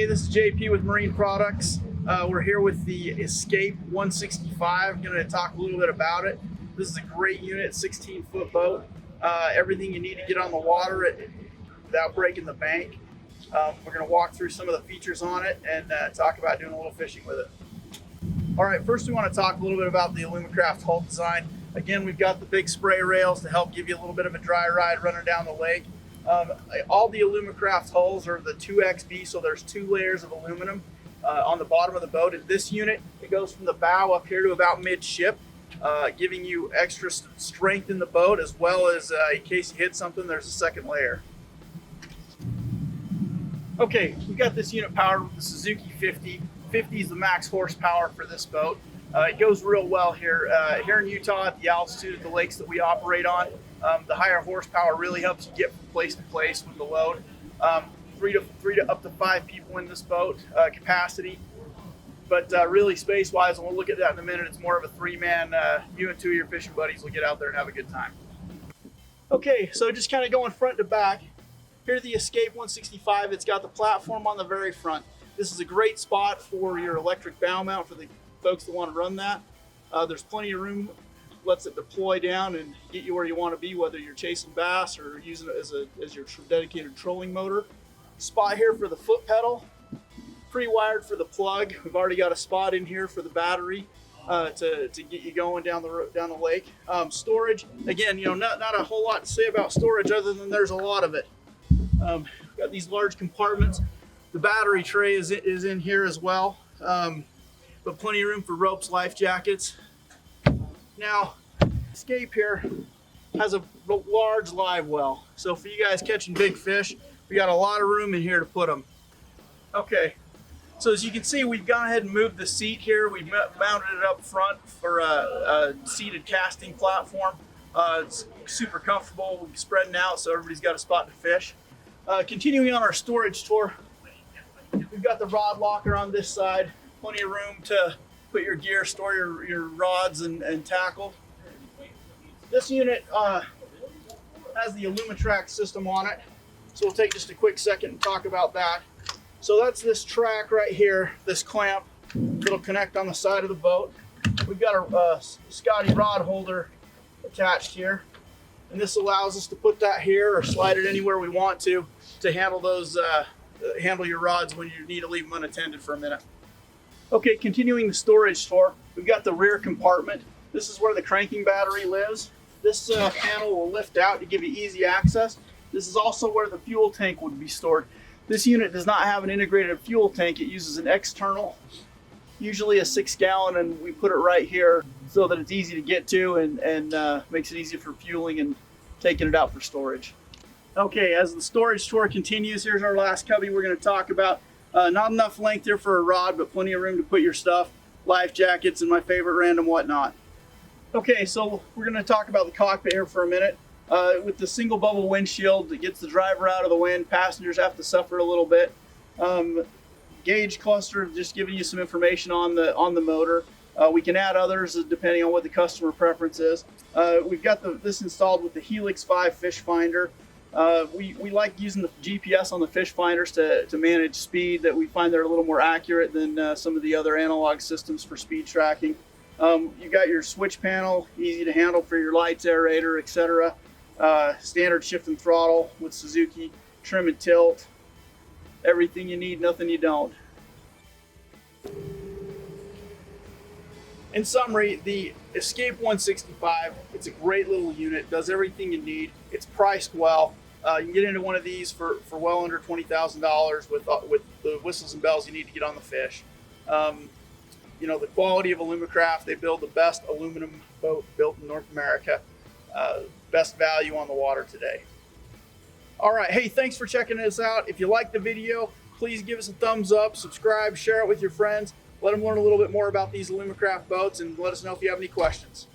Hey, this is JP with Marine Products. We're here with the Escape 165. I'm going to talk a little bit about it. This is a great unit, 16-foot boat. Everything you need to get on the water without breaking the bank. We're going to walk through some of the features on it and talk about doing a little fishing with it. All right, first we want to talk a little bit about the Alumacraft hull design. Again, we've got the big spray rails to help give you a little bit of a dry ride running down the lake. All the Alumacraft hulls are the 2XB, so there's 2 layers of aluminum on the bottom of the boat. In this unit, it goes from the bow up here to about midship, giving you extra strength in the boat, as well as in case you hit something, there's a second layer. Okay, we got this unit powered with the Suzuki 50. 50 is the max horsepower for this boat. It goes real well here. Here in Utah, at the altitude of the lakes that we operate on, the higher horsepower really helps you get from place to place with the load. Three to up to 5 people in this boat capacity, but really space-wise, and we'll look at that in a minute, it's more of a 3-man. You and 2 of your fishing buddies will get out there and have a good time. Okay, so just kind of going front to back. Here's the Escape 165. It's got the platform on the very front. This is a great spot for your electric bow mount for the folks that want to run that. There's plenty of room. Lets it deploy down and get you where you want to be, whether you're chasing bass or using it as your dedicated trolling motor. Spot here for the foot pedal, pre-wired for the plug. We've already got a spot in here for the battery to get you going down the lake. Storage, again, not a whole lot to say about storage other than there's a lot of it. Got these large compartments. The battery tray is in here as well, but plenty of room for ropes, life jackets. Now, Escape here has a large live well. So for you guys catching big fish, we got a lot of room in here to put them. Okay, so as you can see, we've gone ahead and moved the seat here. We've mounted it up front for a seated casting platform. It's super comfortable, spreading out so everybody's got a spot to fish. Continuing on our storage tour, we've got the rod locker on this side. Plenty of room to put your gear, store your rods and tackle. This unit has the Alumacraft system on it, so we'll take just a quick second and talk about that. So that's this track right here, this clamp that'll connect on the side of the boat. We've got a Scotty rod holder attached here, and this allows us to put that here or slide it anywhere we want to handle those handle your rods when you need to leave them unattended for a minute. Okay, continuing the storage tour, we've got the rear compartment. This is where the cranking battery lives. This panel will lift out to give you easy access. This is also where the fuel tank would be stored. This unit does not have an integrated fuel tank. It uses an external, usually a 6-gallon, and we put it right here so that it's easy to get to and makes it easy for fueling and taking it out for storage. Okay, as the storage tour continues, here's our last cubby we're going to talk about. Not enough length here for a rod, but plenty of room to put your stuff, life jackets, and my favorite random whatnot. Okay, so we're going to talk about the cockpit here for a minute. With the single bubble windshield that gets the driver out of the wind, passengers have to suffer a little bit. Gauge cluster, just giving you some information on the motor. We can add others depending on what the customer preference is. We've got this installed with the Helix 5 fish finder. We like using the GPS on the fish finders to manage speed. That we find they're a little more accurate than some of the other analog systems for speed tracking. You got your switch panel, easy to handle for your lights, aerator, etc. Standard shift and throttle with Suzuki, trim and tilt. Everything you need, nothing you don't. In summary, the Escape 165, it's a great little unit, does everything you need. It's priced well. You can get into one of these for well under $20,000 with the whistles and bells you need to get on the fish. The quality of Alumacraft, they build the best aluminum boat built in North America. Best value on the water today. All right, hey, thanks for checking us out. If you liked the video, please give us a thumbs up, subscribe, share it with your friends. Let them learn a little bit more about these Alumacraft boats, and let us know if you have any questions.